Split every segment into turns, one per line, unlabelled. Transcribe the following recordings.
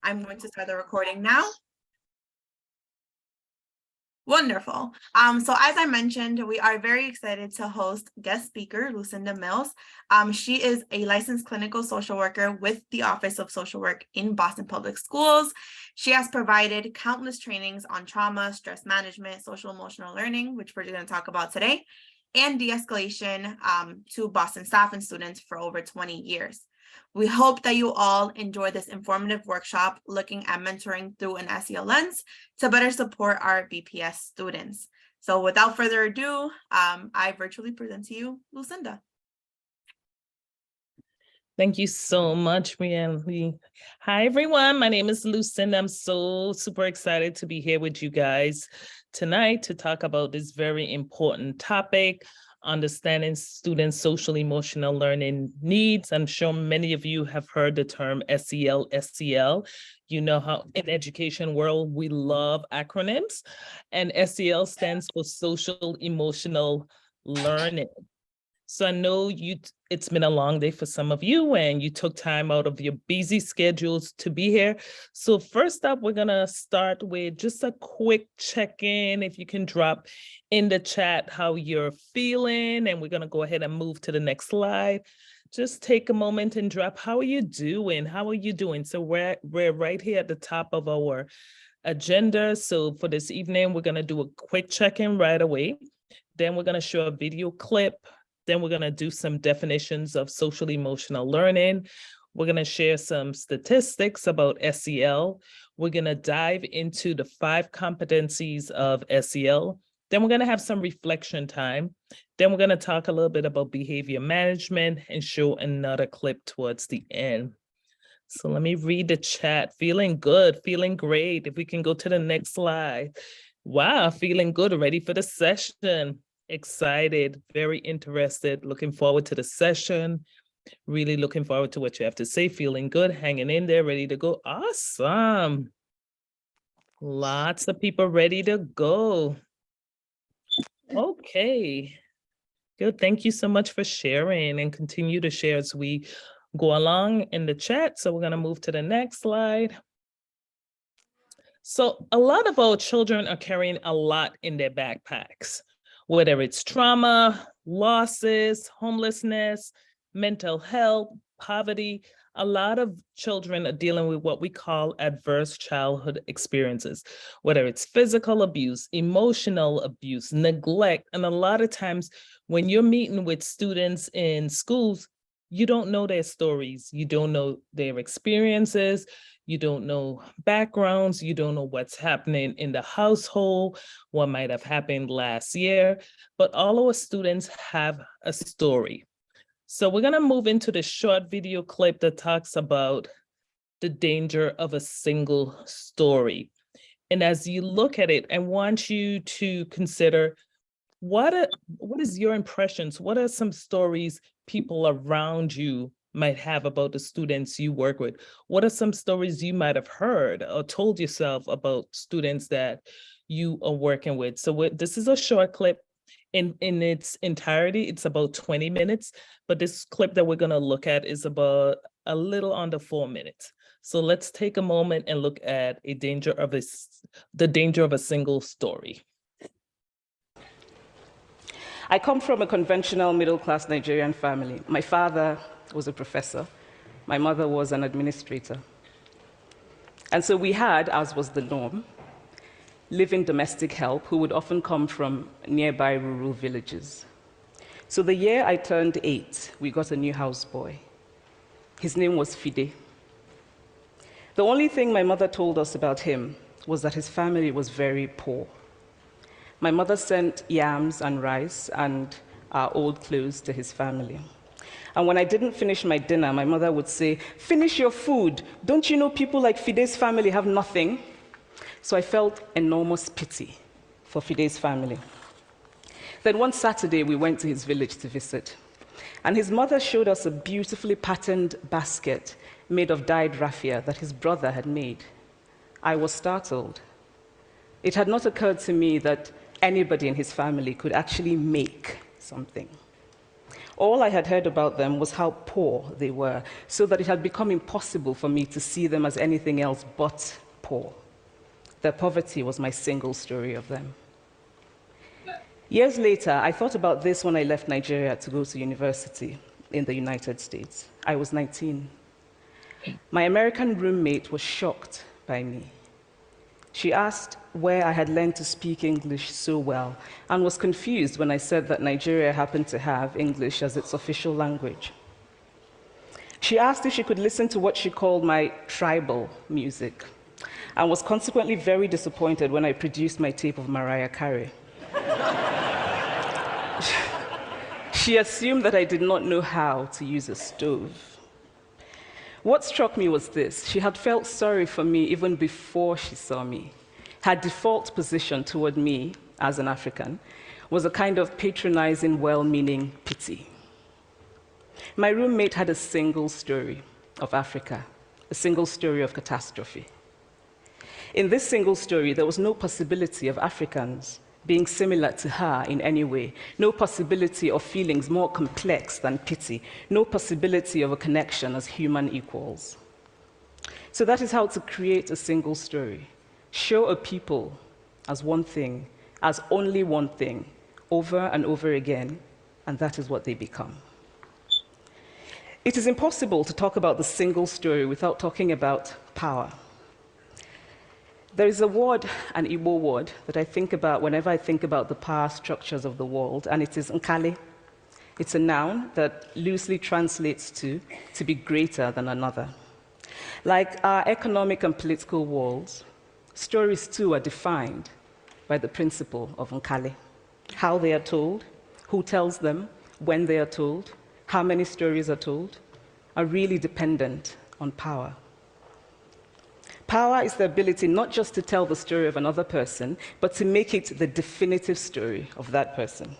I'm going to start the recording now. Wonderful. So as I mentioned, we are very excited to host guest speaker Lucinda Mills. She is a licensed clinical social worker with the Office of Social Work in Boston Public Schools. She has provided countless trainings on trauma, stress management, social emotional learning, which we're going to talk about today, and de-escalation to Boston staff and students for over 20 years. We hope that you all enjoy this informative workshop looking at mentoring through an SEL lens to better support our BPS students. So without further ado, I virtually present to you Lucinda.
Thank you so much, Brianne. Hi, everyone. My name is Lucinda. I'm so super excited to be here with you guys tonight to talk about this very important topic, understanding students' social emotional learning needs. I'm sure many of you have heard the term SEL. You know how in education world, we love acronyms, and SEL stands for social emotional learning. So I know it's been a long day for some of you and you took time out of your busy schedules to be here. So first up, we're gonna start with just a quick check-in. If you can drop in the chat how you're feeling, and we're gonna go ahead and move to the next slide. Just take a moment and drop, how are you doing? How are you doing? So we're right here at the top of our agenda. So for this evening, we're gonna do a quick check-in right away. Then we're gonna show a video clip. Then we're going to do some definitions of social emotional learning. We're going to share some statistics about SEL. We're going to dive into the 5 competencies of SEL. Then we're going to have some reflection time. Then we're going to talk a little bit about behavior management and show another clip towards the end. So let me read the chat. Feeling good, feeling great. If we can go to the next slide. Wow, feeling good, ready for the session. Excited, very interested, looking forward to the session, really looking forward to what you have to say, feeling good, hanging in there, ready to go. Awesome. Lots of people ready to go. Okay, good. Thank you so much for sharing and continue to share as we go along in the chat. So we're going to move to the next slide. So a lot of our children are carrying a lot in their backpacks, whether it's trauma, losses, homelessness, mental health, poverty. A lot of children are dealing with what we call adverse childhood experiences, whether it's physical abuse, emotional abuse, neglect. And a lot of times when you're meeting with students in schools, you don't know their stories, you don't know their experiences, you don't know backgrounds, you don't know what's happening in the household, what might have happened last year, but all our students have a story. So we're gonna move into the short video clip that talks about the danger of a single story. And as you look at it, I want you to consider what is your impressions? What are some stories people around you might have about the students you work with? What are some stories you might have heard or told yourself about students that you are working with? So this is a short clip. In its entirety, it's about 20 minutes, but this clip that we're going to look at is about a little under 4 minutes. So let's take a moment and look at the danger of a single story.
I come from a conventional middle-class Nigerian family. My father was a professor. My mother was an administrator. And so we had, as was the norm, live-in domestic help who would often come from nearby rural villages. So the year I turned 8, we got a new houseboy. His name was Fide. The only thing my mother told us about him was that his family was very poor. My mother sent yams and rice and old clothes to his family. And when I didn't finish my dinner, my mother would say, "Finish your food. Don't you know people like Fide's family have nothing?" So I felt enormous pity for Fide's family. Then one Saturday, we went to his village to visit. And his mother showed us a beautifully patterned basket made of dyed raffia that his brother had made. I was startled. It had not occurred to me that anybody in his family could actually make something. All I had heard about them was how poor they were, so that it had become impossible for me to see them as anything else but poor. Their poverty was my single story of them. Years later, I thought about this when I left Nigeria to go to university in the United States. I was 19. My American roommate was shocked by me. She asked where I had learned to speak English so well and was confused when I said that Nigeria happened to have English as its official language. She asked if she could listen to what she called my tribal music and was consequently very disappointed when I produced my tape of Mariah Carey. She assumed that I did not know how to use a stove. What struck me was this: she had felt sorry for me even before she saw me. Her default position toward me as an African was a kind of patronizing, well-meaning pity. My roommate had a single story of Africa, a single story of catastrophe. In this single story, there was no possibility of Africans being similar to her in any way, no possibility of feelings more complex than pity, no possibility of a connection as human equals. So that is how to create a single story. Show a people as one thing, as only one thing, over and over again, and that is what they become. It is impossible to talk about the single story without talking about power. There is a word, an Igbo word, that I think about whenever I think about the power structures of the world, and it is nkali. It's a noun that loosely translates to be greater than another. Like our economic and political worlds, stories too are defined by the principle of nkali. How they are told, who tells them, when they are told, how many stories are told, are really dependent on power. Power is the ability not just to tell the story of another person, but to make it the definitive story of that person.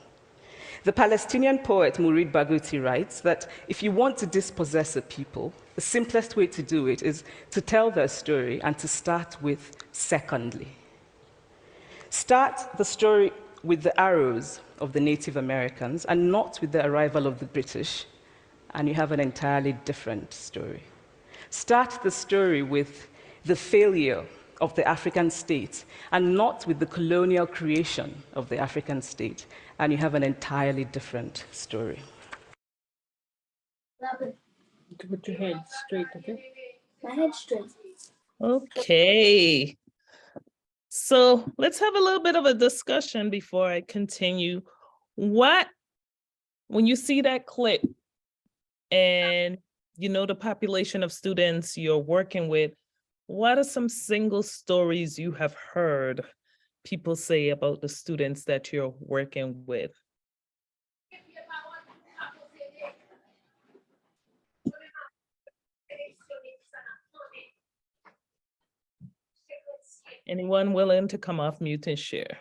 The Palestinian poet Mourid Barghouti writes that if you want to dispossess a people, the simplest way to do it is to tell their story and to start with secondly. Start the story with the arrows of the Native Americans and not with the arrival of the British, and you have an entirely different story. Start the story with the failure of the African state and not with the colonial creation of the African state, and you have an entirely different story.
Put your head straight, okay?
My head straight.
Okay. So let's have a little bit of a discussion before I continue. When you see that clip and you know the population of students you're working with, what are some single stories you have heard people say about the students that you're working with? Anyone willing to come off mute and share?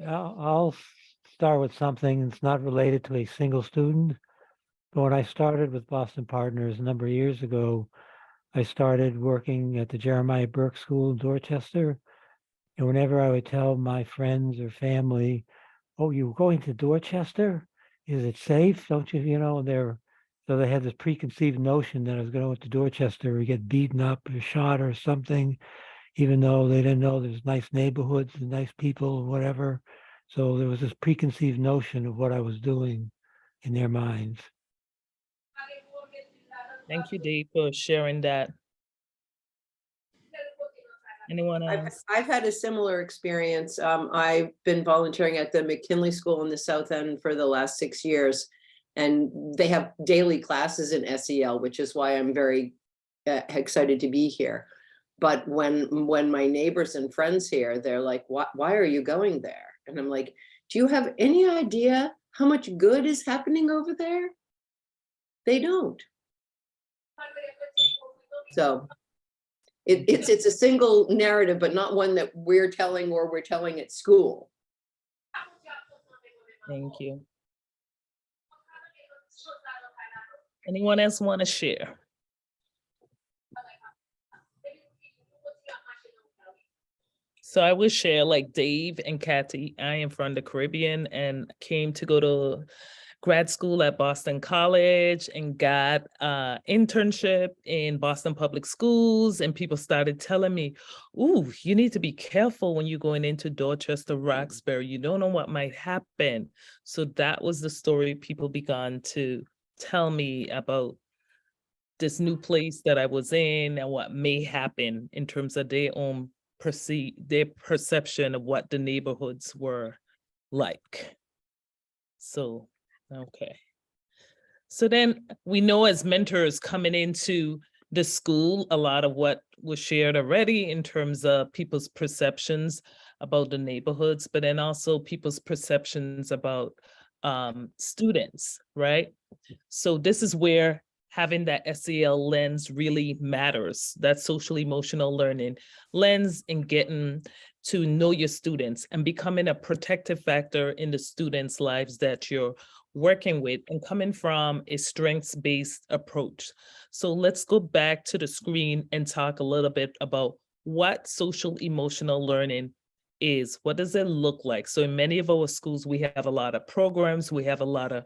I'll start with something that's not related to a single student. But when I started with Boston Partners a number of years ago, I started working at the Jeremiah Burke School in Dorchester. And whenever I would tell my friends or family, "Oh, you're going to Dorchester? Is it safe? Don't you, so they had this preconceived notion that I was going to Dorchester or get beaten up or shot or something, even though they didn't know there's nice neighborhoods and nice people or whatever. So there was this preconceived notion of what I was doing in their minds.
Thank you, Dave, for sharing that. Anyone else?
I've had a similar experience. I've been volunteering at the McKinley School in the South End for the last 6 years, and they have daily classes in SEL, which is why I'm very excited to be here. But when my neighbors and friends here, they're like, why are you going there? And I'm like, do you have any idea how much good is happening over there? They don't. So it's a single narrative, but not one that we're telling or we're telling at school.
Thank you. Anyone else want to share? So I will share, like Dave and Kathy, I am from the Caribbean and came to go to grad school at Boston College and got an internship in Boston Public Schools. And people started telling me, ooh, you need to be careful when you're going into Dorchester, Roxbury. You don't know what might happen. So that was the story people began to tell me about this new place that I was in and what may happen in terms of their own their perception of what the neighborhoods were like. So, okay. So then we know as mentors coming into the school, a lot of what was shared already in terms of people's perceptions about the neighborhoods, but then also people's perceptions about students, right? So this is where having that SEL lens really matters, that social emotional learning lens, in getting to know your students and becoming a protective factor in the students' lives that you're working with, and coming from a strengths-based approach. So let's go back to the screen and talk a little bit about what social emotional learning is. What does it look like? So in many of our schools, we have a lot of programs, we have a lot of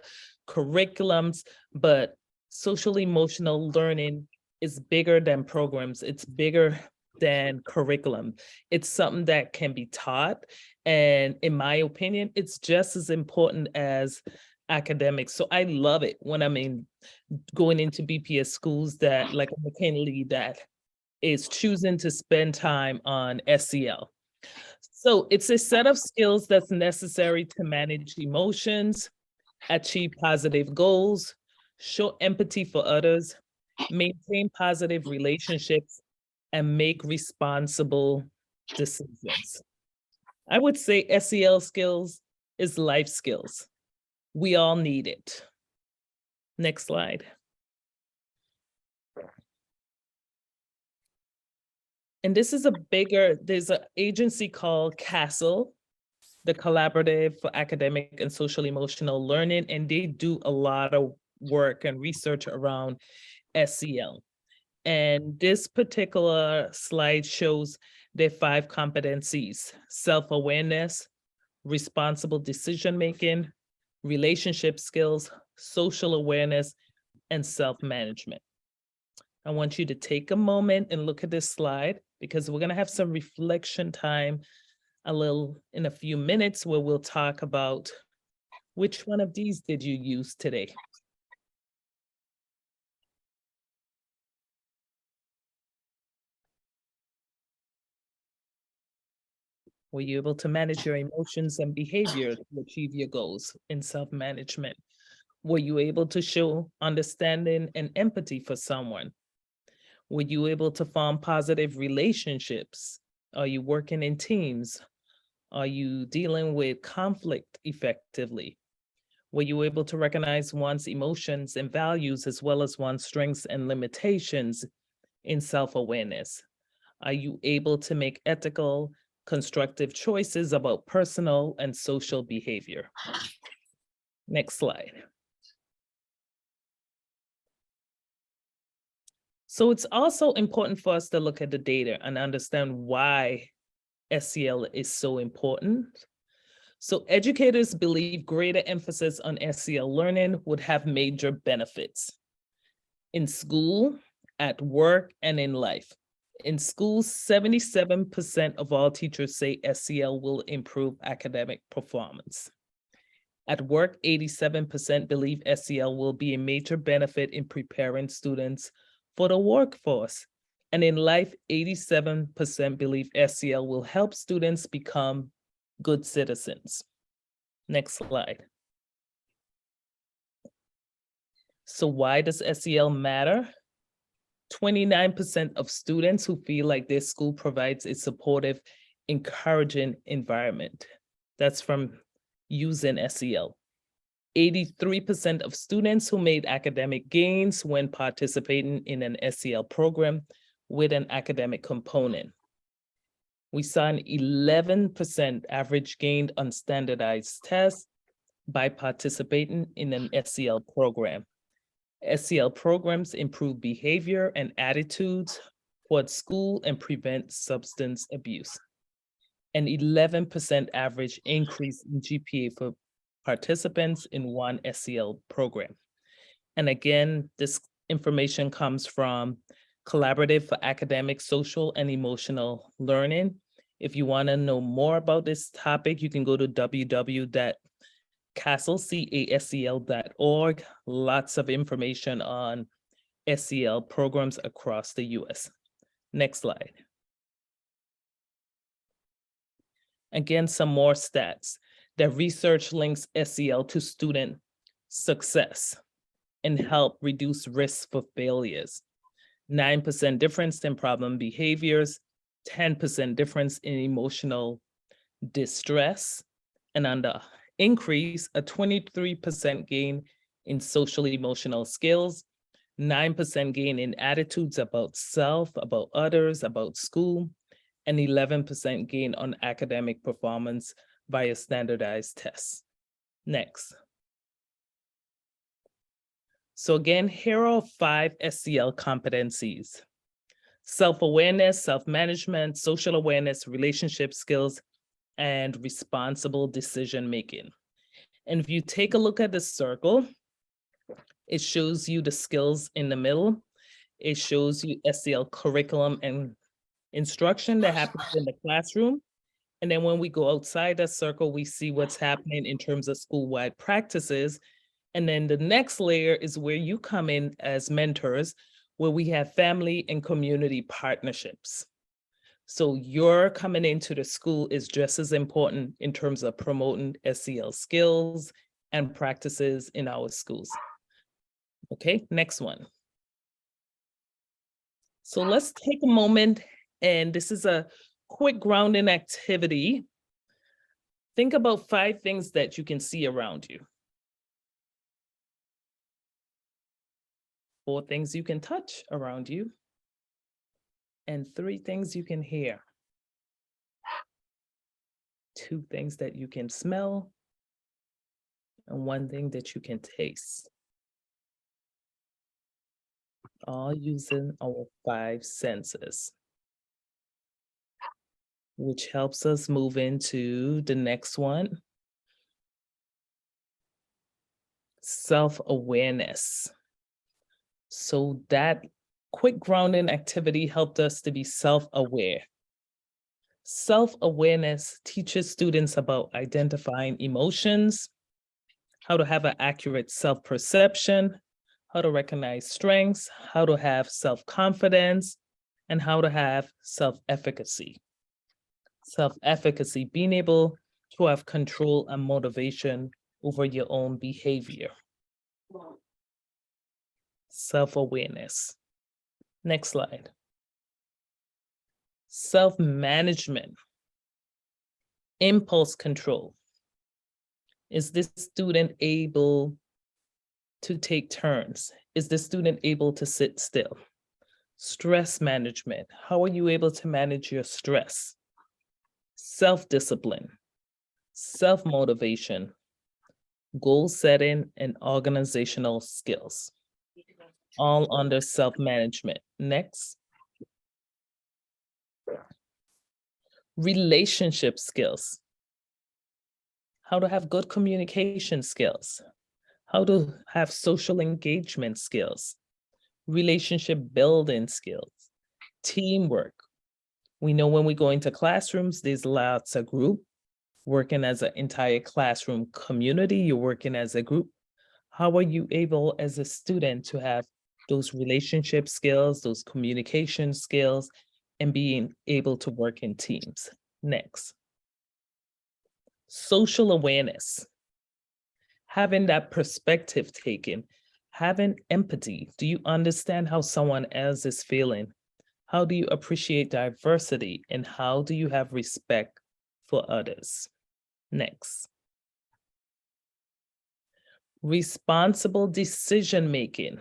curriculums, but social emotional learning is bigger than programs. It's bigger than curriculum. It's something that can be taught. And in my opinion, it's just as important as academics. So I love it when I'm going into BPS schools that, like a McKinley, that is choosing to spend time on SEL. So it's a set of skills that's necessary to manage emotions, achieve positive goals, show empathy for others, maintain positive relationships, and make responsible decisions. I would say SEL skills is life skills. We all need it. Next slide. And this is there's an agency called CASEL, the Collaborative for Academic and Social Emotional Learning, and they do a lot of work and research around SEL. And this particular slide shows their 5 competencies: self-awareness, responsible decision-making, relationship skills, social awareness, and self-management. I want you to take a moment and look at this slide, because we're going to have some reflection time in a few minutes, where we'll talk about which one of these did you use today. Were you able to manage your emotions and behavior to achieve your goals in self-management? Were you able to show understanding and empathy for someone? Were you able to form positive relationships? Are you working in teams? Are you dealing with conflict effectively? Were you able to recognize one's emotions and values, as well as one's strengths and limitations in self-awareness? Are you able to make ethical, constructive choices about personal and social behavior? Next slide. So it's also important for us to look at the data and understand why SEL is so important. So educators believe greater emphasis on SEL learning would have major benefits in school, at work, and in life. In schools, 77% of all teachers say SEL will improve academic performance. At work, 87% believe SEL will be a major benefit in preparing students for the workforce. And in life, 87% believe SEL will help students become good citizens. Next slide. So why does SEL matter? 29% of students who feel like their school provides a supportive, encouraging environment. That's from using SEL. 83% of students who made academic gains when participating in an SEL program with an academic component. We saw an 11% average gain on standardized tests by participating in an SEL program. SEL programs improve behavior and attitudes towards school and prevent substance abuse. An 11% average increase in GPA for participants in one SEL program. And again, this information comes from Collaborative for Academic, Social, and Emotional Learning. If you want to know more about this topic, you can go to www.casel.org. Lots of information on SEL programs across the US. Next slide. Again, some more stats. The research links SEL to student success and help reduce risk for failures. 9% difference in problem behaviors, 10% difference in emotional distress, and on the increase, a 23% gain in social emotional skills, 9% gain in attitudes about self, about others, about school, and 11% gain on academic performance via standardized tests. Next. So again, here are 5 SEL competencies: self-awareness, self-management, social awareness, relationship skills, and responsible decision-making. And if you take a look at the circle, it shows you the skills in the middle. It shows you SEL curriculum and instruction that happens in the classroom. And then when we go outside that circle, we see what's happening in terms of school-wide practices. And then the next layer is where you come in as mentors, where we have family and community partnerships. So your coming into the school is just as important in terms of promoting SEL skills and practices in our schools. Okay, next one. So let's take a moment, and this is a quick grounding activity. Think about 5 things that you can see around you. 4 things you can touch around you, and 3 things you can hear. 2 things that you can smell, and 1 thing that you can taste. All using our 5 senses, which helps us move into the next one. Self-awareness. So that quick grounding activity helped us to be self-aware. Self-awareness teaches students about identifying emotions, how to have an accurate self-perception, how to recognize strengths, how to have self-confidence, and how to have self-efficacy. Self-efficacy, being able to have control and motivation over your own behavior. Self-awareness. Next slide. Self-management. Impulse control. Is this student able to take turns? Is the student able to sit still? Stress management. How are you able to manage your stress? Self-discipline, self-motivation, goal setting, and organizational skills, all under self-management. Next. Relationship skills. How to have good communication skills, how to have social engagement skills, relationship building skills, teamwork. We know when we go into classrooms, there's lots of group working as an entire classroom community. You're working as a group. How are you able as a student to have those relationship skills, those communication skills, and being able to work in teams? Next. Social awareness. Having that perspective taken, having empathy. Do you understand how someone else is feeling? How do you appreciate diversity? And how do you have respect for others? Next. Responsible decision-making.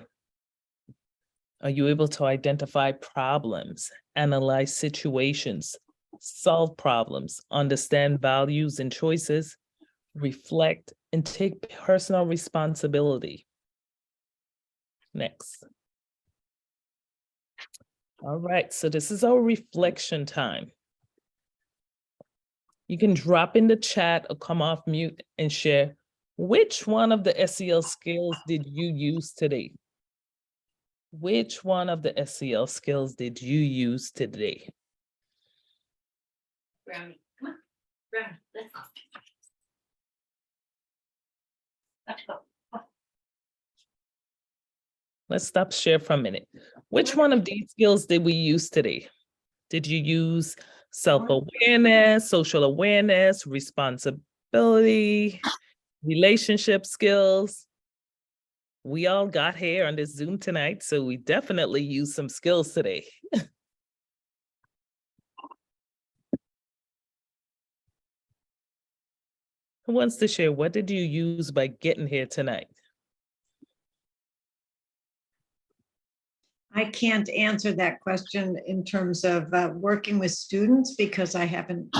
Are you able to identify problems, analyze situations, solve problems, understand values and choices, reflect, and take personal responsibility? Next. All right, so this is our reflection time. You can drop in the chat or come off mute and share Which one of the SEL skills did you use today? Which one of the SEL skills did you use today?
Brownie, come on. Brownie, let's go. Let's go.
Let's stop share for a minute. Which one of these skills did we use today? Did you use self-awareness, social awareness, responsibility, relationship skills? We all got here on this Zoom tonight, so we definitely used some skills today. Who wants to share? What did you use by getting here tonight?
I can't answer that question in terms of working with students because I haven't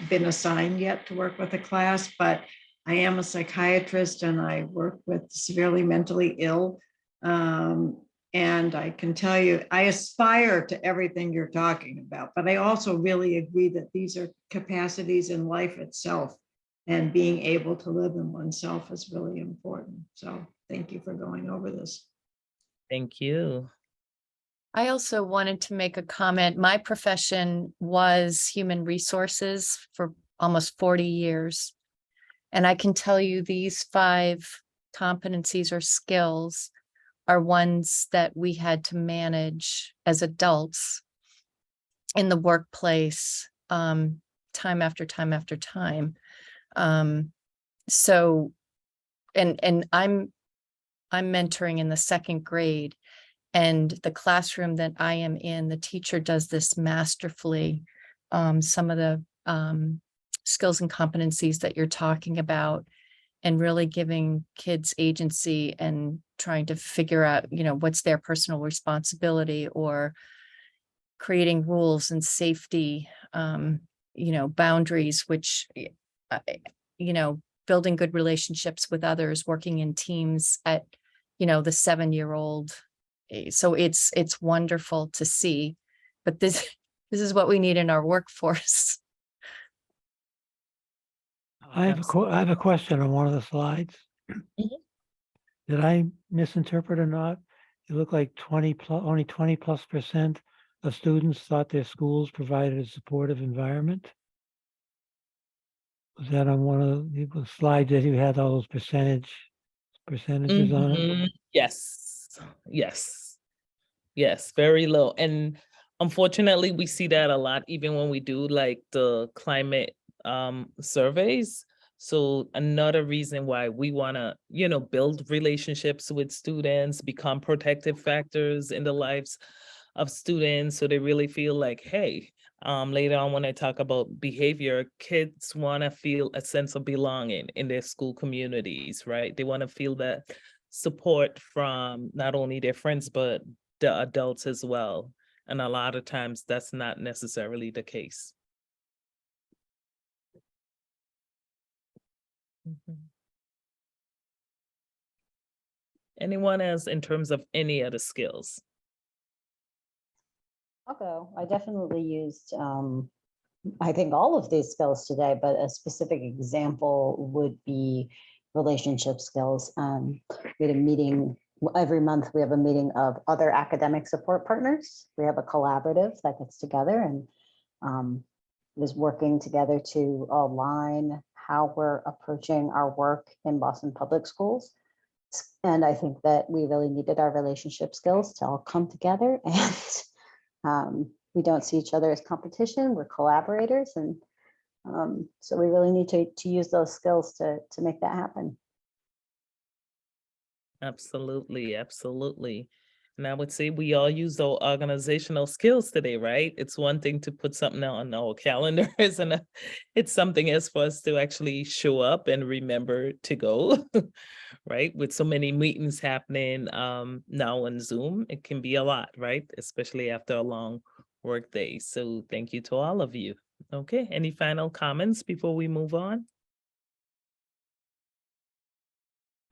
been assigned yet to work with a class, but I am a psychiatrist and I work with severely mentally ill. And I can tell you, I aspire to everything you're talking about, but I also really agree that these are capacities in life itself, and being able to live in oneself is really important. So thank you for going over this.
Thank you.
I also wanted to make a comment. My profession was human resources for almost 40 years. And I can tell you these 5 competencies or skills are ones that we had to manage as adults in the workplace, time after time after time. So, and I'm mentoring in the 2nd grade. And the classroom that I am in, the teacher does this masterfully. Some of the skills and competencies that you're talking about, and really giving kids agency and trying to figure out, what's their personal responsibility, or creating rules and safety, boundaries, which, building good relationships with others, working in teams at, the 7-year-old. So it's wonderful to see, but this is what we need in our workforce.
I have a question on one of the slides. Did I misinterpret or not? It looked like only 20+% of students thought their schools provided a supportive environment. Was that on one of the slides that you had all those percentages on it?
Yes, very low. And unfortunately, we see that a lot, even when we do like the climate surveys. So another reason why we want to, build relationships with students, become protective factors in the lives of students, so they really feel like, hey, later on when I talk about behavior, kids want to feel a sense of belonging in their school communities, right? They want to feel that support from not only their friends, but the adults as well. And a lot of times that's not necessarily the case. Anyone else in terms of any other skills?
I'll go. I definitely used, I think, all of these skills today, but a specific example would be relationship skills. We had a meeting every month. We have a meeting of other academic support partners. We have a collaborative that gets together and is working together to align how we're approaching our work in Boston Public Schools. And I think that we really needed our relationship skills to all come together, and we don't see each other as competition. We're collaborators, and so we really need to use those skills to make that happen.
Absolutely, absolutely. And I would say we all use those organizational skills today, right? It's one thing to put something on our calendars, and it's something else for us to actually show up and remember to go, right? With so many meetings happening now on Zoom, it can be a lot, right? Especially after a long work day. So thank you to all of you. Okay, any final comments before we move on?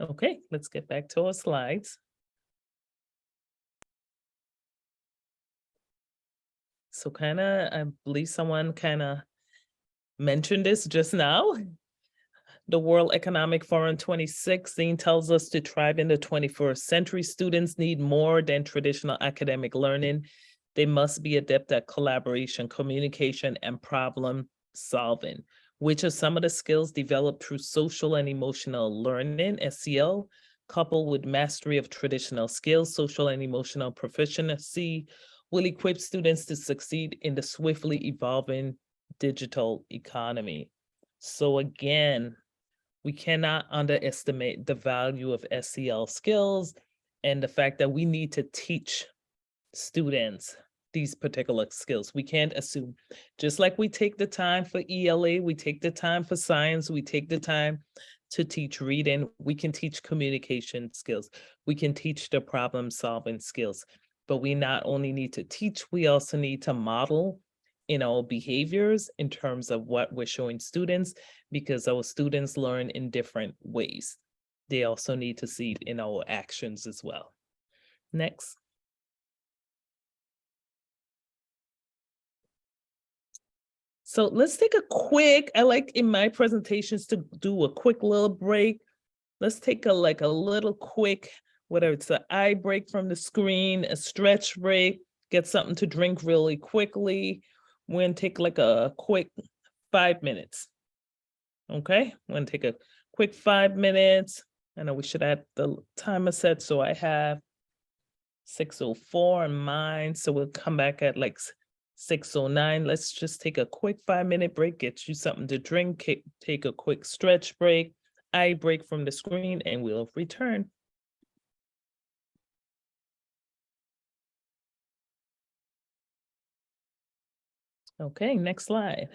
Okay, let's get back to our slides. So I believe someone mentioned this just now. The World Economic Forum 2016 tells us to thrive in the 21st century, students need more than traditional academic learning. They must be adept at collaboration, communication, and problem solving, which are some of the skills developed through social and emotional learning, SEL, coupled with mastery of traditional skills. Social and emotional proficiency will equip students to succeed in the swiftly evolving digital economy. So again, we cannot underestimate the value of SEL skills and the fact that we need to teach students these particular skills. We can't assume, just like we take the time for ELA, we take the time for science, we take the time to teach reading, we can teach communication skills, we can teach the problem solving skills, but we not only need to teach, we also need to model in our behaviors in terms of what we're showing students, because our students learn in different ways. They also need to see it in our actions as well. Next. So let's take a quick, I like in my presentations to do a quick little break. Let's take a little quick, whether it's an eye break from the screen, a stretch break, get something to drink really quickly. We're gonna take like a quick 5 minutes. Okay, we're gonna take a quick 5 minutes. I know we should have the timer set, so I have 6:04 in mind, so we'll come back at like 6:09. Let's just take a quick 5-minute break, get you something to drink, take a quick stretch break, eye break from the screen, and we'll return. Okay, next slide.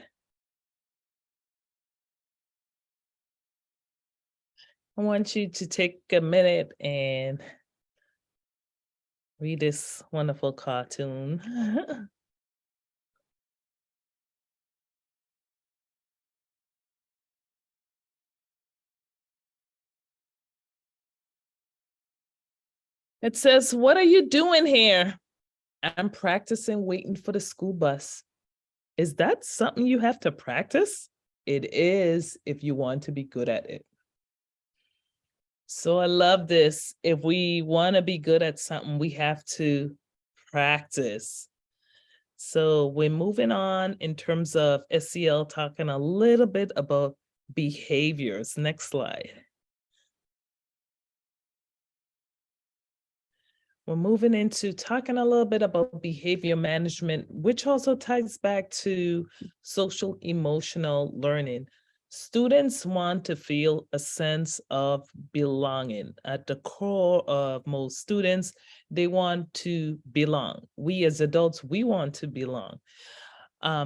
I want you to take a minute and read this wonderful cartoon. It says, "What are you doing here?" "I'm practicing waiting for the school bus." "Is that something you have to practice?" "It is if you want to be good at it." So I love this. If we want to be good at something, we have to practice. So we're moving on in terms of SEL, talking a little bit about behaviors. Next slide. We're moving into talking a little bit about behavior management, which also ties back to social emotional learning. Students want to feel a sense of belonging. At the core of most students, they want to belong. We as adults, we want to belong.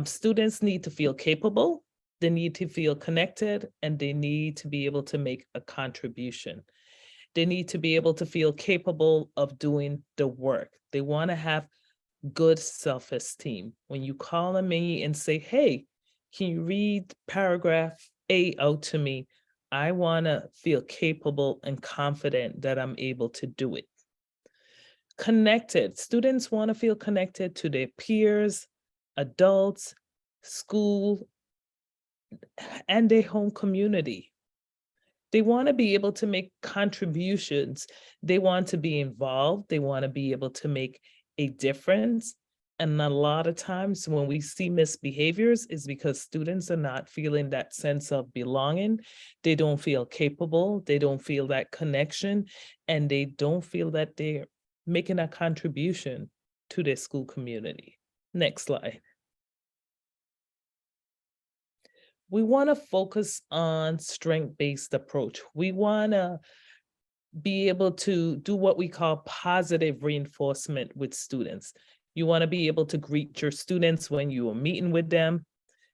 Students need to feel capable, they need to feel connected, and they need to be able to make a contribution. They need to be able to feel capable of doing the work. They want to have good self-esteem. When you call on me and say, "Hey, can you read paragraph A out to me?" I want to feel capable and confident that I'm able to do it. Connected. Students want to feel connected to their peers, adults, school, and their home community. They want to be able to make contributions. They want to be involved. They want to be able to make a difference. And a lot of times when we see misbehaviors is because students are not feeling that sense of belonging. They don't feel capable. They don't feel that connection. And they don't feel that they're making a contribution to their school community. Next slide. We want to focus on strength-based approach. We want to be able to do what we call positive reinforcement with students. You want to be able to greet your students when you are meeting with them,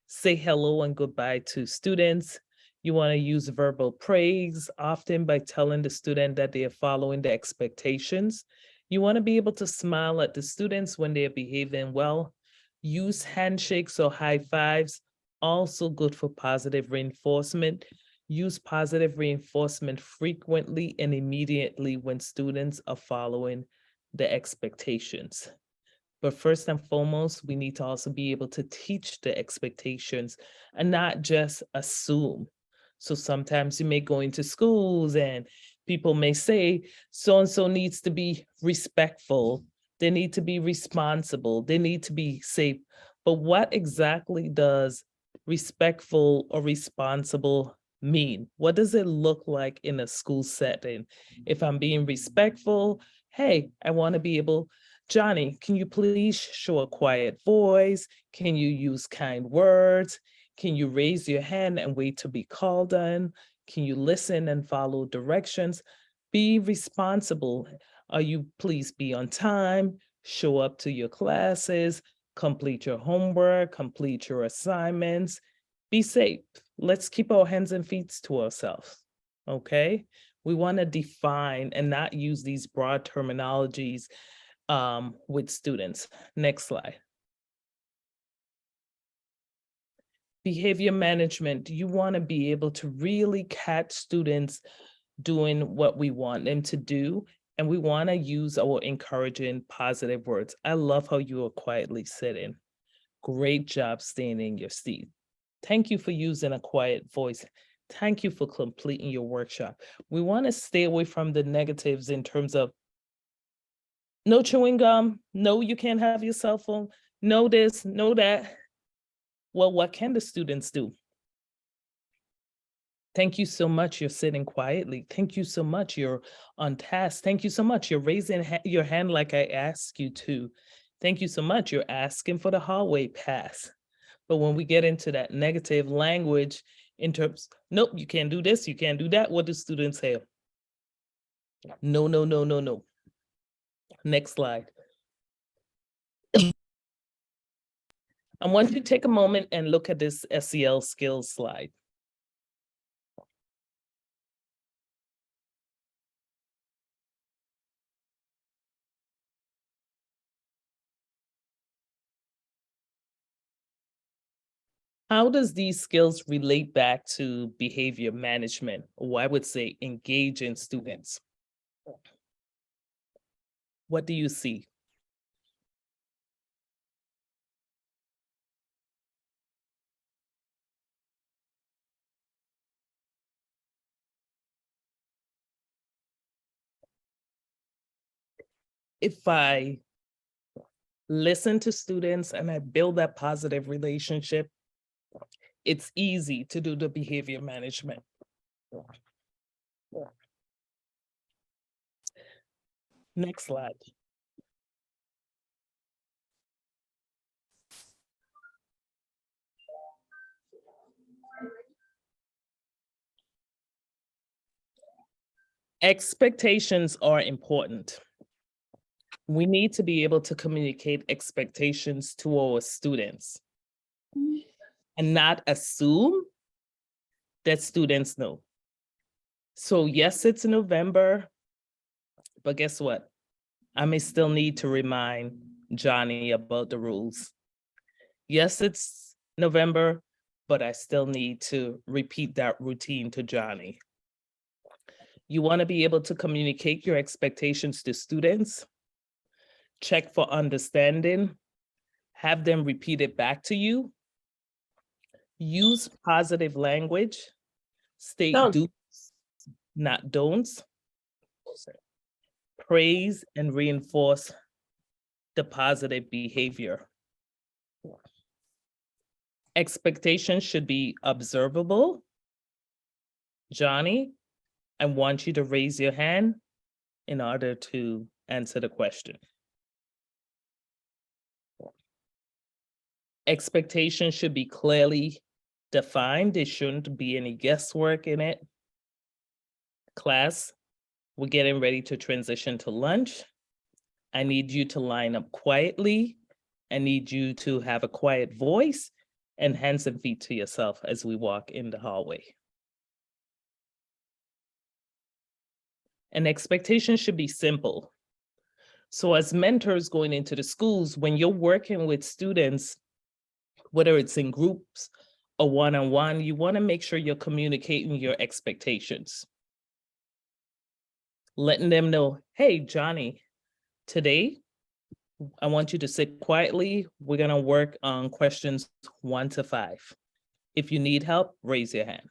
say hello and goodbye to students. You want to use verbal praise, often by telling the student that they are following the expectations. You want to be able to smile at the students when they're behaving well. Use handshakes or high fives, also good for positive reinforcement. Use positive reinforcement frequently and immediately when students are following the expectations. But first and foremost, we need to also be able to teach the expectations and not just assume. So sometimes you may go into schools and people may say, so-and-so needs to be respectful. They need to be responsible. They need to be safe. But what exactly does respectful or responsible mean? What does it look like in a school setting? If I'm being respectful, hey, I want to be able, Johnny, can you please show a quiet voice? Can you use kind words? Can you raise your hand and wait to be called on? Can you listen and follow directions? Be responsible. Are you please be on time? Show up to your classes, complete your homework, complete your assignments. Be safe. Let's keep our hands and feet to ourselves, okay? We want to define and not use these broad terminologies with students. Next slide. Behavior management, you want to be able to really catch students doing what we want them to do. And we want to use our encouraging positive words. I love how you are quietly sitting. Great job staying in your seat. Thank you for using a quiet voice. Thank you for completing your workshop. We want to stay away from the negatives in terms of no chewing gum, no, you can't have your cell phone, no this, no that. Well, what can the students do? Thank you so much, you're sitting quietly. Thank you so much, you're on task. Thank you so much, you're raising your hand like I asked you to. Thank you so much, you're asking for the hallway pass. But when we get into that negative language in terms, nope, you can't do this, you can't do that, what do students say? No, no, no, no, no. Next slide. I want you to take a moment and look at this SEL skills slide. How does these skills relate back to behavior management? Or I would say engaging students. What do you see? If I listen to students and I build that positive relationship, it's easy to do the behavior management. Next slide. Expectations are important. We need to be able to communicate expectations to our students and not assume that students know. So yes, it's November, but guess what? I may still need to remind Johnny about the rules. Yes, it's November, but I still need to repeat that routine to Johnny. You want to be able to communicate your expectations to students, check for understanding, have them repeat it back to you, use positive language, state do's, not don'ts, praise and reinforce the positive behavior. Expectations should be observable. Johnny, I want you to raise your hand in order to answer the question. Expectations should be clearly defined. There shouldn't be any guesswork in it. Class, we're getting ready to transition to lunch. I need you to line up quietly. I need you to have a quiet voice and hands and feet to yourself as we walk in the hallway. An expectation should be simple. So as mentors going into the schools, when you're working with students, whether it's in groups or one-on-one, you want to make sure you're communicating your expectations. Letting them know, hey, Johnny, today, I want you to sit quietly. We're going to work on questions 1 to 5. If you need help, raise your hand.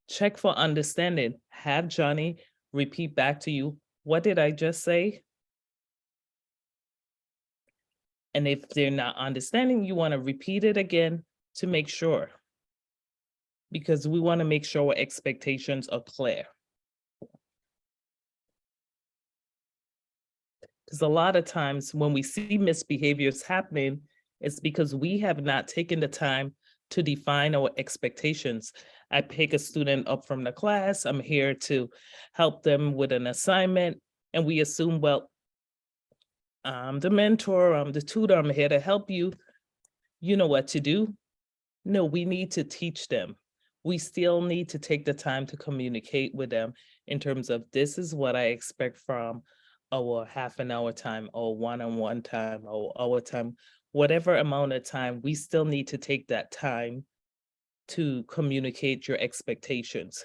Check for understanding. Have Johnny repeat back to you, what did I just say? And if they're not understanding, you want to repeat it again to make sure, because we want to make sure our expectations are clear. Because a lot of times when we see misbehaviors happening, it's because we have not taken the time to define our expectations. I pick a student up from the class, I'm here to help them with an assignment, and we assume, well, I'm the mentor, I'm the tutor, I'm here to help you. You know what to do. No, we need to teach them. We still need to take the time to communicate with them in terms of, this is what I expect from our half an hour time or one-on-one time or our time, whatever amount of time, we still need to take that time to communicate your expectations,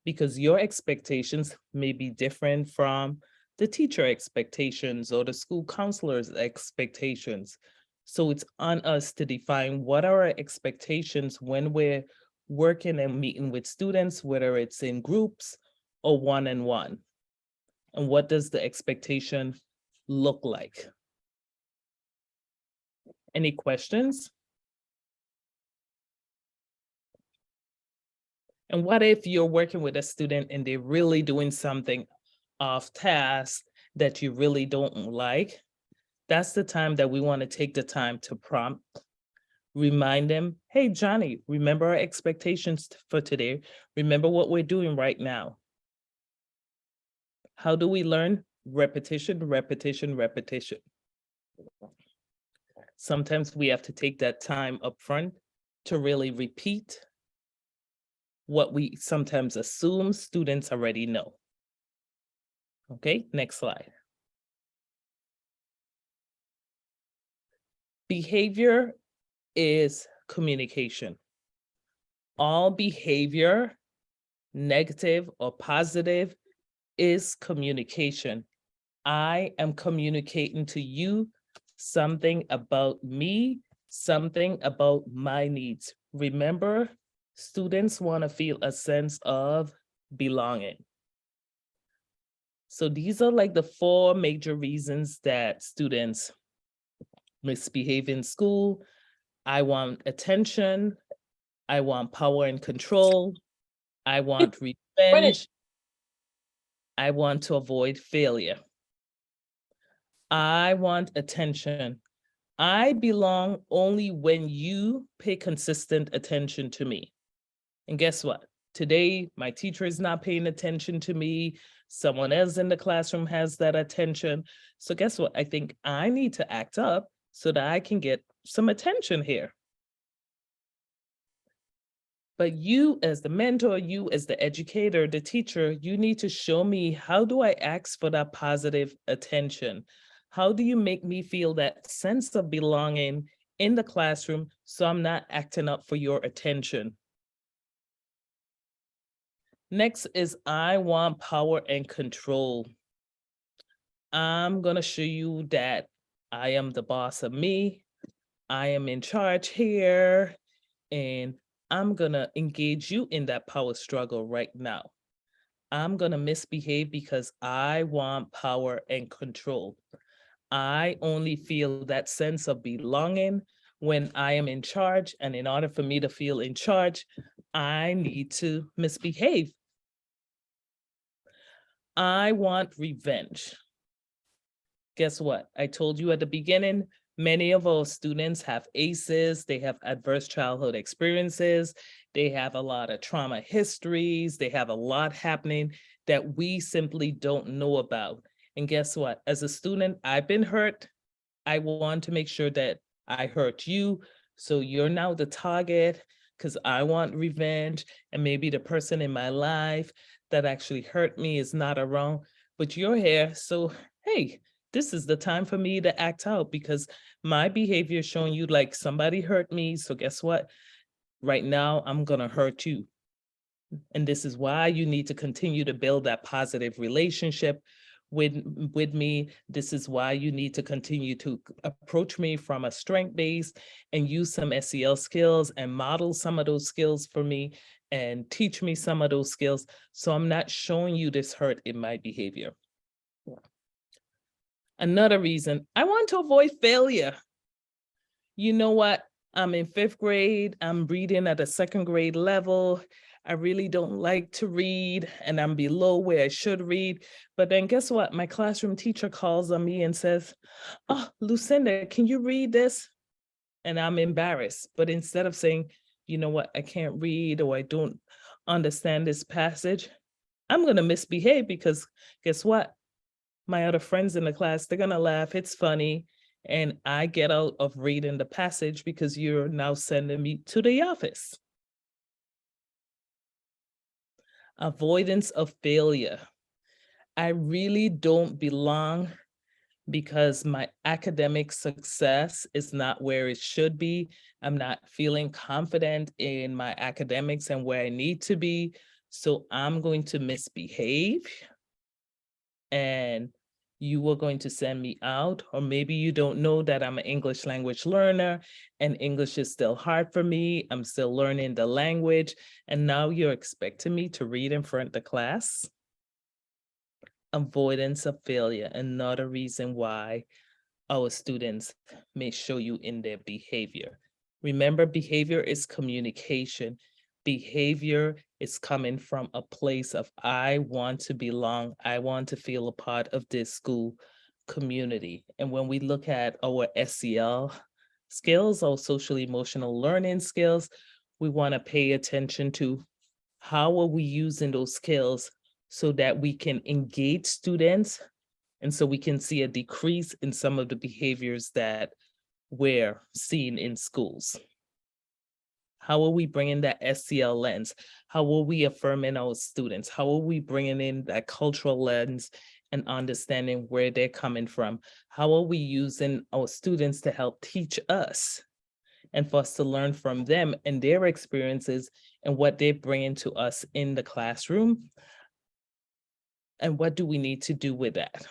because your expectations may be different from the teacher expectations or the school counselor's expectations. So it's on us to define what are our expectations when we're working and meeting with students, whether it's in groups or one-on-one. And what does the expectation look like? Any questions? And what if you're working with a student and they're really doing something off task that you really don't like? That's the time that we want to take the time to prompt, remind them, hey, Johnny, remember our expectations for today. Remember what we're doing right now. How do we learn? Repetition, repetition, repetition. Sometimes we have to take that time up front to really repeat what we sometimes assume students already know. Okay, next slide. Behavior is communication. All behavior, negative or positive, is communication. I am communicating to you something about me, something about my needs. Remember, students want to feel a sense of belonging. So these are like the 4 major reasons that students misbehave in school. I want attention. I want power and control. I want revenge. I want to avoid failure. I want attention. I belong only when you pay consistent attention to me. And guess what? Today, my teacher is not paying attention to me. Someone else in the classroom has that attention. So guess what? I think I need to act up so that I can get some attention here. But you as the mentor, you as the educator, the teacher, you need to show me, how do I ask for that positive attention? How do you make me feel that sense of belonging in the classroom so I'm not acting up for your attention? Next is, I want power and control. I'm going to show you that I am the boss of me. I am in charge here, and I'm going to engage you in that power struggle right now. I'm going to misbehave because I want power and control. I only feel that sense of belonging when I am in charge. And in order for me to feel in charge, I need to misbehave. I want revenge. Guess what? I told you at the beginning, many of our students have ACEs, they have adverse childhood experiences, they have a lot of trauma histories, they have a lot happening that we simply don't know about. And guess what? As a student, I've been hurt. I want to make sure that I hurt you, so you're now the target because I want revenge, and maybe the person in my life that actually hurt me is not around, but you're here, so hey, this is the time for me to act out because my behavior is showing you like somebody hurt me. So guess what? Right now, I'm going to hurt you. And this is why you need to continue to build that positive relationship with me. This is why you need to continue to approach me from a strength base and use some SEL skills and model some of those skills for me and teach me some of those skills. So I'm not showing you this hurt in my behavior. Another reason, I want to avoid failure. You know what? I'm in 5th grade. I'm reading at a 2nd grade level. I really don't like to read and I'm below where I should read. But then guess what? My classroom teacher calls on me and says, "Oh, Lucinda, can you read this?" And I'm embarrassed. But instead of saying, "You know what? I can't read," or "I don't understand this passage," I'm going to misbehave because guess what? My other friends in the class, they're going to laugh. It's funny. And I get out of reading the passage because you're now sending me to the office. Avoidance of failure. I really don't belong because my academic success is not where it should be. I'm not feeling confident in my academics and where I need to be. So I'm going to misbehave and you are going to send me out, or maybe you don't know that I'm an English language learner and English is still hard for me. I'm still learning the language. And now you're expecting me to read in front of the class. Avoidance of failure, another reason why our students may show you in their behavior. Remember, behavior is communication. Behavior is coming from a place of, I want to belong. I want to feel a part of this school community. And when we look at our SEL skills, our social emotional learning skills, we want to pay attention to how are we using those skills so that we can engage students and so we can see a decrease in some of the behaviors that we're seeing in schools. How are we bringing that SEL lens? How are we affirming our students? How are we bringing in that cultural lens and understanding where they're coming from? How are we using our students to help teach us and for us to learn from them and their experiences and what they're bringing to us in the classroom? And what do we need to do with that?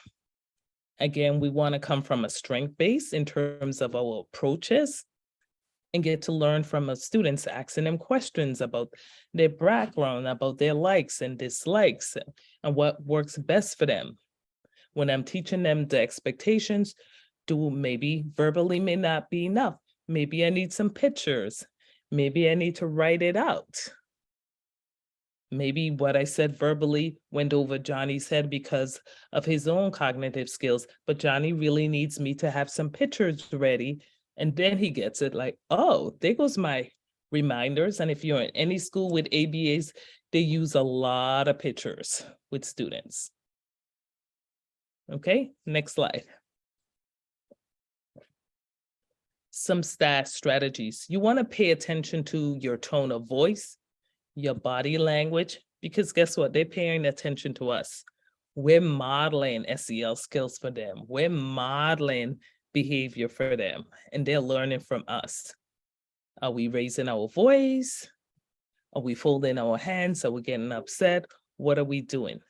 Again, we want to come from a strength base in terms of our approaches and get to learn from our students, asking them questions about their background, about their likes and dislikes, and what works best for them. When I'm teaching them the expectations, maybe verbally may not be enough. Maybe I need some pictures. Maybe I need to write it out. Maybe what I said verbally went over Johnny's head because of his own cognitive skills, but Johnny really needs me to have some pictures ready. And then he gets it like, oh, there goes my reminders. And if you're in any school with ABAs, they use a lot of pictures with students. Okay, next slide. Some strategies. You want to pay attention to your tone of voice, your body language, because guess what? They're paying attention to us. We're modeling SEL skills for them. We're modeling behavior for them, and they're learning from us. Are we raising our voice? Are we folding our hands? Are we getting upset? What are we doing?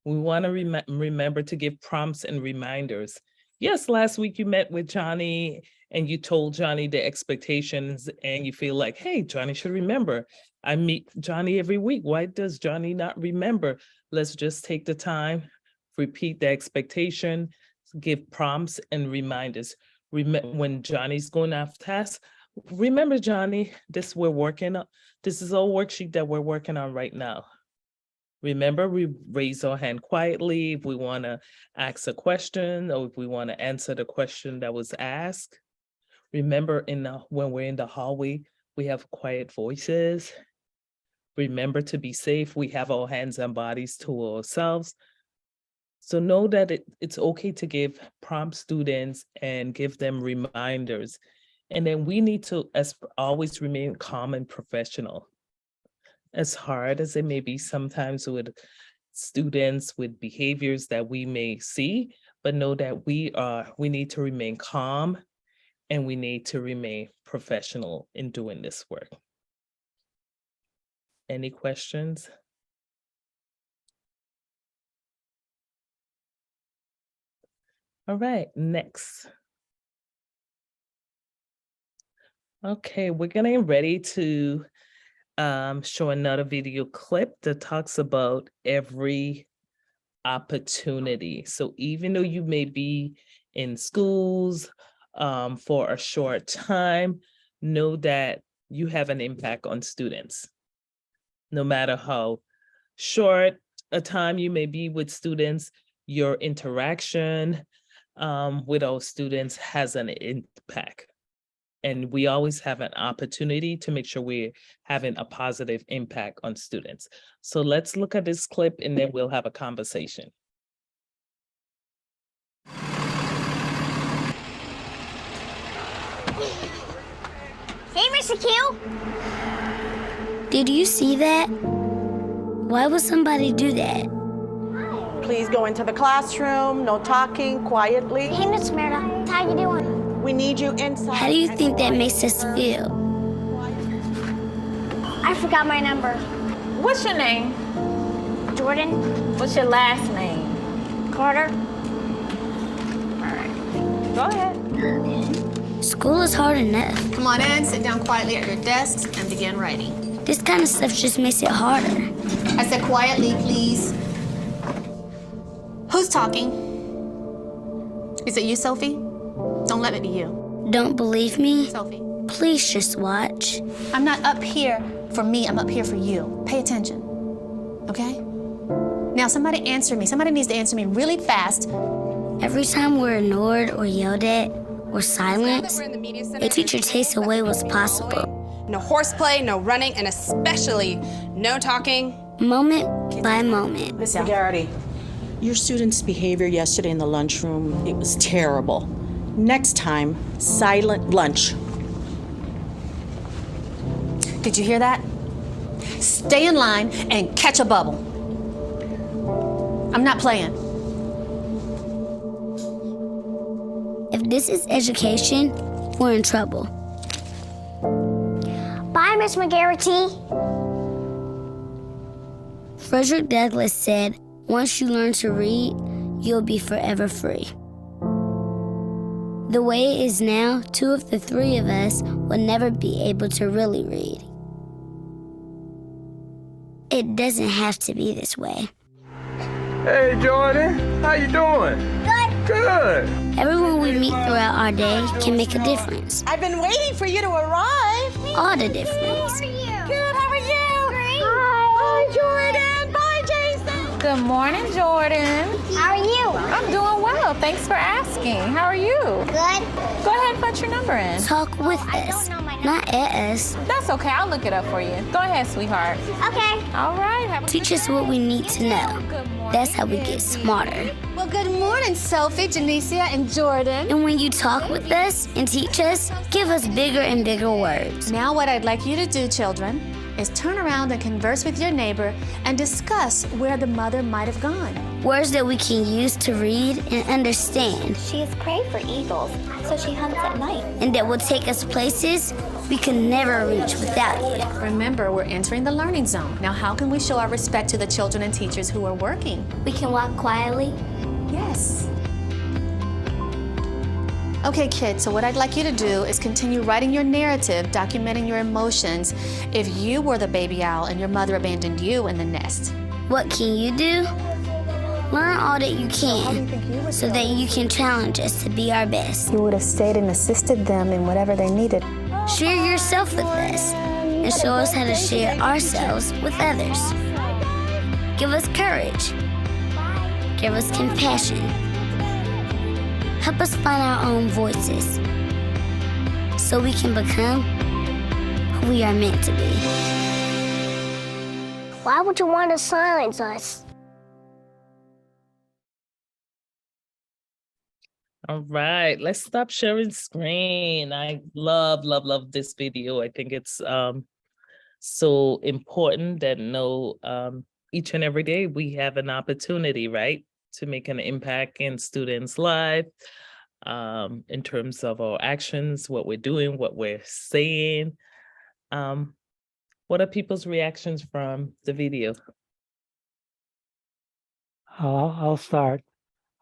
We want to remember to give prompts and reminders. Yes, last week you met with Johnny and you told Johnny the expectations and you feel like, hey, Johnny should remember. I meet Johnny every week. Why does Johnny not remember? Let's just take the time, repeat the expectation, give prompts and reminders. When Johnny's going off task, remember, Johnny, this is our worksheet that we're working on right now. Remember, we raise our hand quietly if we want to ask a question or if we want to answer the question that was asked. Remember, when we're in the hallway, we have quiet voices. Remember to be safe. We have our hands and bodies to ourselves. So know that it's okay to give prompt students and give them reminders. And then we need to, as always, remain calm and professional. As hard as it may be sometimes with students with behaviors that we may see, but know that we need to remain calm and we need to remain professional in doing this work. Any questions? All right, next. Okay, we're getting ready to show another video clip that talks about every opportunity. So even though you may be in schools for a short time, know that you have an impact on students. No matter how short a time you may be with students, your interaction with our students has an impact. And we always have an opportunity to make sure we're having a positive impact on students. So let's look at this clip and then we'll have a conversation.
Hey, Mr. Q. Did you see that? Why would somebody do that?
Please go into the classroom, no talking, quietly.
Hey, Miss Merida, how you doing?
We need you inside.
How do you think that makes us feel? I forgot my number.
What's your name?
Jordan?
What's your last name?
Carter?
All right. Go ahead.
School is hard enough.
Come on in, sit down quietly at your desks, and begin writing.
This kind of stuff just makes it harder.
I said quietly, please. Who's talking? Is it you, Sophie? Don't let it be you.
Don't believe me?
Sophie.
Please just watch.
I'm not up here for me, I'm up here for you. Pay attention, okay? Now somebody answer me. Somebody needs to answer me really fast.
Every time we're ignored or yelled at or silenced, a teacher takes away what's possible.
No horseplay, no running, and especially no talking.
Moment by moment.
Miss Garrity,
Your student's behavior yesterday in the lunchroom, it was terrible. Next time, silent lunch.
Did you hear that? Stay in line and catch a bubble. I'm not playing.
If this is education, we're in trouble. Bye, Miss McGarrity. Frederick Douglass said, once you learn to read, you'll be forever free. The way it is now, 2 of the 3 of us will never be able to really read. It doesn't have to be this way.
Hey, Jordan, how you doing?
Good.
Good.
Everyone we meet throughout our day can make a difference.
I've been waiting for you to arrive.
All the difference.
Good, how are you?
Great.
Hi, Jordan. Bye, Jason.
Good morning, Jordan.
How are you?
I'm doing well. Thanks for asking. How are you?
Good.
Go ahead and put your number in.
Talk with us, not at us.
That's okay. I'll look it up for you. Go ahead, sweetheart.
Okay.
All right. Have a
Teach us what we need to know. That's how we get smarter.
Well, good morning, Sophie, Janicia, and Jordan.
And when you talk with us and teach us, give us bigger and bigger words.
Now what I'd like you to do, children, is turn around and converse with your neighbor and discuss where the mother might have gone.
Words that we can use to read and understand.
She is prey for eagles, so she hunts at night.
And that will take us places we can never reach without you.
Remember, we're entering the learning zone. Now, how can we show our respect to the children and teachers who are working?
We can walk quietly.
Yes. Okay, kids, so what I'd like you to do is continue writing your narrative, documenting your emotions if you were the baby owl and your mother abandoned you in the nest.
What can you do? Learn all that you can so that you can challenge us to be our best.
You would have stayed and assisted them in whatever they needed.
Share yourself with us and show us how to share ourselves with others. Give us courage. Give us compassion. Help us find our own voices so we can become who we are meant to be. Why would you want to silence us?
All right, let's stop sharing screen. I love this video. I think it's so important that each and every day we have an opportunity, right, to make an impact in students' life in terms of our actions, what we're doing, what we're saying. What are people's reactions from the video?
I'll start.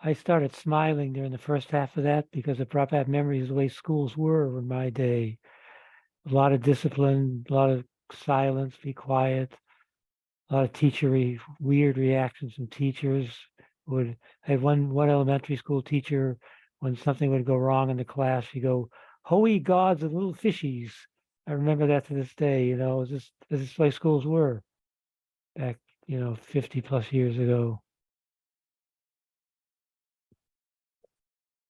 I started smiling during the first half of that because it brought back memories of the way schools were in my day. A lot of discipline, a lot of silence, be quiet, a lot of weird reactions from teachers. I had one elementary school teacher, when something would go wrong in the class, she'd go, "Holy gods and little fishies." I remember that to this day, this is the way schools were back, 50 plus years ago.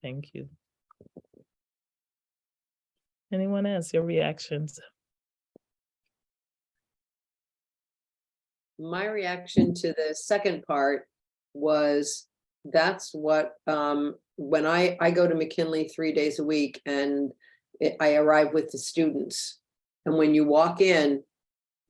Thank you. Anyone else, your reactions?
My reaction to the second part was that's what when I go to McKinley 3 days a week and I arrive with the students, and when you walk in,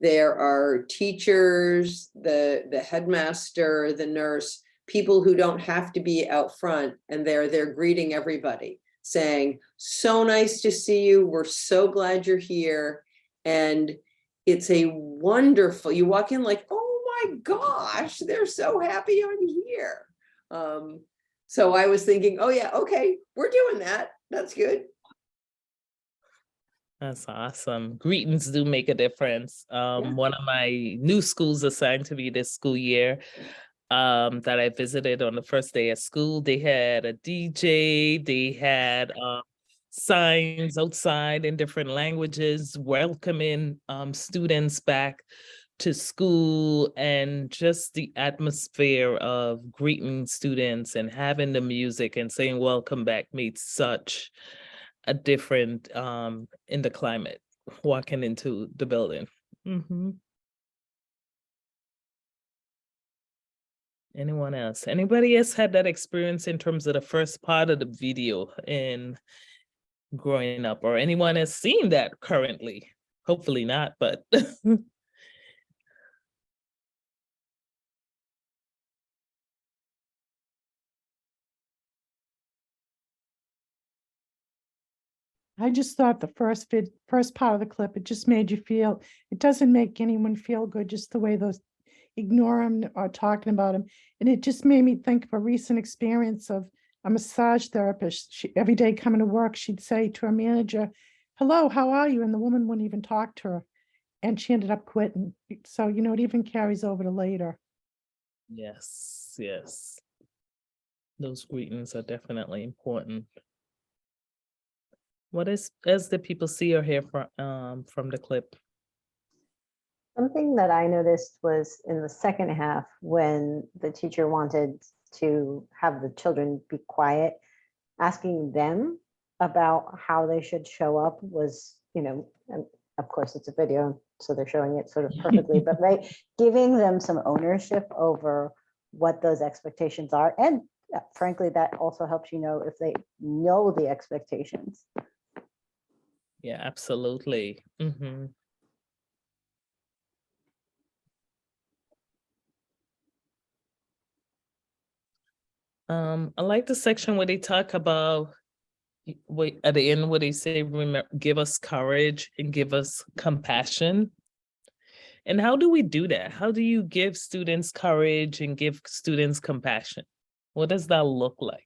there are teachers, the headmaster, the nurse, people who don't have to be out front, and they're greeting everybody, saying, "So nice to see you. We're so glad you're here." And it's a wonderful, you walk in like, oh my gosh, they're so happy I'm here. So I was thinking, oh yeah, okay, we're doing that. That's good.
That's awesome. Greetings do make a difference. One of my new schools assigned to me this school year, that I visited on the first day of school, they had a DJ, they had signs outside in different languages welcoming students back to school, and just the atmosphere of greeting students and having the music and saying welcome back made such a different in the climate walking into the building. Anyone else? Anybody else had that experience in terms of the first part of the video in growing up, or anyone has seen that currently? Hopefully not, but
I just thought the first part of the clip, it just made you feel, it doesn't make anyone feel good, just the way those ignore him or talking about him. And it just made me think of a recent experience of a massage therapist. Every day coming to work, she'd say to her manager, "Hello, how are you?" And the woman wouldn't even talk to her. And she ended up quitting. So, it even carries over to later.
yes, yes. Those greetings are definitely important. What else did people see or hear from the clip?
Something that I noticed was in the second half, when the teacher wanted to have the children be quiet, asking them about how they should show up was, and of course it's a video, so they're showing it sort of perfectly, but right, giving them some ownership over what those expectations are. And frankly, that also helps if they know the expectations.
Yeah, absolutely. I like the section where they talk about, at the end where they say, remember, give us courage and give us compassion. And how do we do that? How do you give students courage and give students compassion? What does that look like?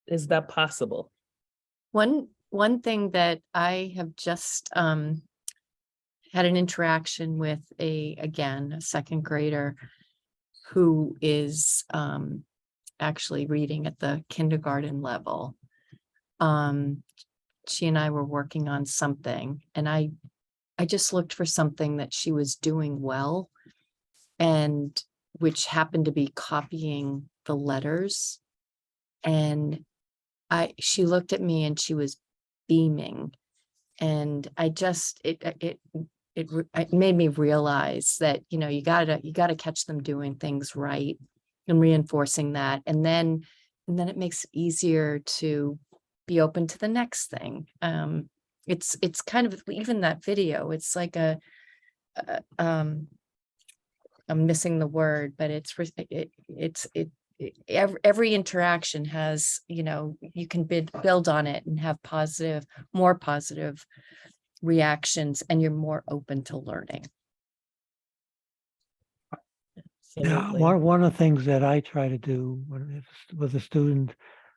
Is that possible?
One thing that I have just had an interaction with a second grader who is actually reading at the kindergarten level. She and I were working on something, and I just looked for something that she was doing well, and which happened to be copying the letters. And she looked at me and she was beaming, and it made me realize that, you gotta catch them doing things right and reinforcing that. And then it makes it easier to be open to the next thing. It's kind of, even that video, it's like I'm missing the word, but every interaction has, you can build on it and have more positive reactions, and you're more open to learning.
Yeah,
Absolutely.
one of the things that I try to do with a student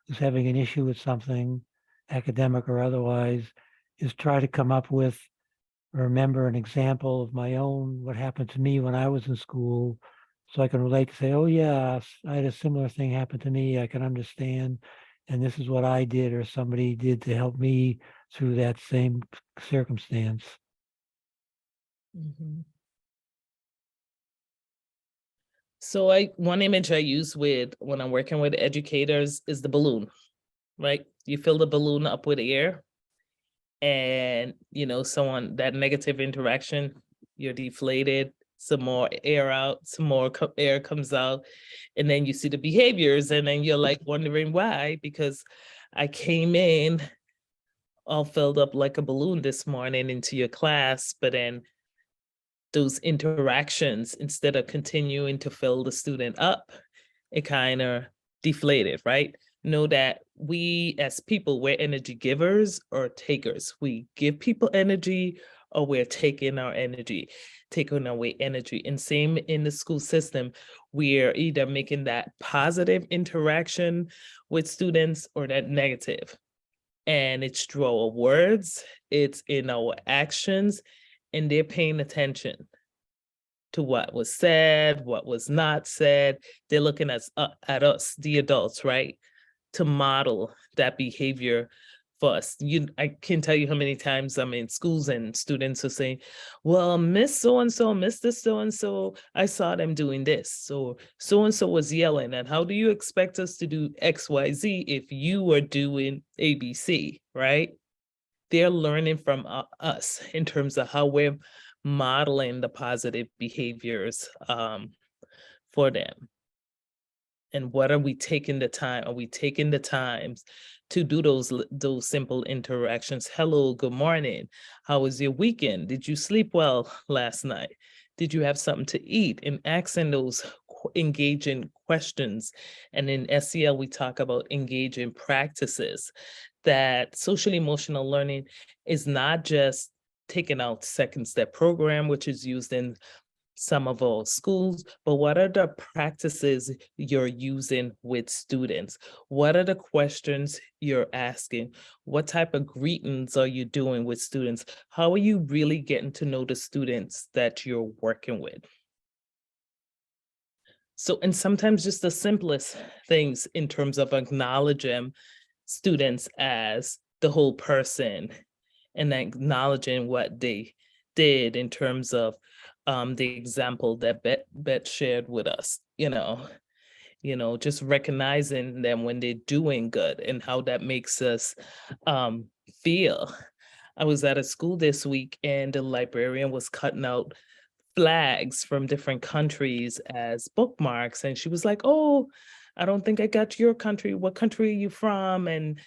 who's having an issue with something, academic or otherwise, is try to come up with or remember an example of my own, what happened to me when I was in school, so I can relate to say, oh yeah, I had a similar thing happen to me. I can understand, and this is what I did or somebody did to help me through that same circumstance.
Mhm. So one image I use when I'm working with educators is the balloon, right? You fill the balloon up with air, and someone that negative interaction, you're deflated, some more air out, some more air comes out, and then you see the behaviors, and then you're like wondering why, because I came in all filled up like a balloon this morning into your class, but then those interactions, instead of continuing to fill the student up, it kind of deflated, right? Know that we as people, we're energy givers or takers. We give people energy, or we're taking away energy. And same in the school system, we're either making that positive interaction with students or that negative. And it's through our words, it's in our actions, and they're paying attention to what was said, what was not said. They're looking at us, the adults, right, to model that behavior for us. I can't tell you how many times I'm in schools and students are saying, well, Miss so-and-so, Mr. so-and-so, I saw them doing this. So-and-so was yelling, and how do you expect us to do XYZ if you were doing ABC, right? They're learning from us in terms of how we're modeling the positive behaviors for them. And what are we taking the time? Are we taking the times to do those simple interactions? Hello, good morning. How was your weekend? Did you sleep well last night? Did you have something to eat? And asking those engaging questions. And in SEL, we talk about engaging practices. That social emotional learning is not just taking out second step program, which is used in some of our schools, but what are the practices you're using with students? What are the questions you're asking? What type of greetings are you doing with students? How are you really getting to know the students that you're working with? So, and sometimes just the simplest things in terms of acknowledging students as the whole person and acknowledging what they did in terms of the example that Bet shared with us, just recognizing them when they're doing good and how that makes us feel. I was at a school this week and the librarian was cutting out flags from different countries as bookmarks. And she was like, oh, I don't think I got your country. What country are you from? And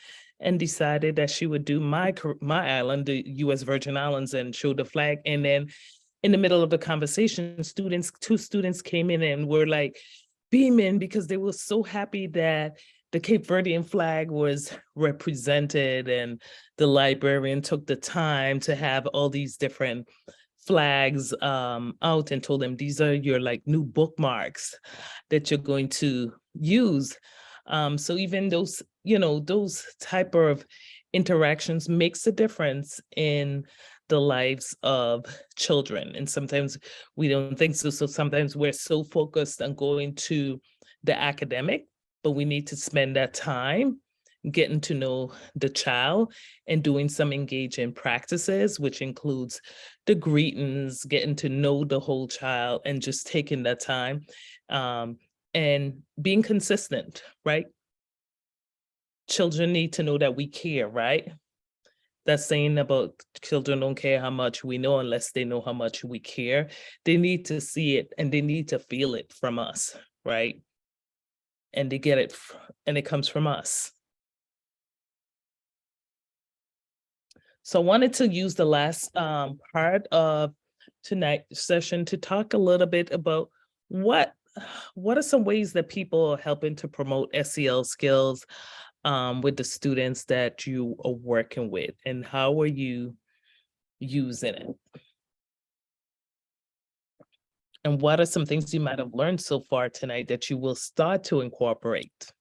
decided that she would do my island, the US Virgin Islands, and show the flag. And then in the middle of the conversation, two students came in and were like beaming because they were so happy that the Cape Verdean flag was represented, and the librarian took the time to have all these different flags out and told them these are your like new bookmarks that you're going to use. So even those, those type of interactions makes a difference in the lives of children. And sometimes we don't think so. So sometimes we're so focused on going to the academic, but we need to spend that time getting to know the child and doing some engaging practices, which includes the greetings, getting to know the whole child, and just taking that time and being consistent, right? Children need to know that we care, right? That saying about children don't care how much we know unless they know how much we care. They need to see it and they need to feel it from us, right? And they get it, and it comes from us. So I wanted to use the last part of tonight's session to talk a little bit about what what are some ways that people are helping to promote SEL skills with the students that you are working with, and how are you using it? And what are some things you might have learned so far tonight that you will start to incorporate?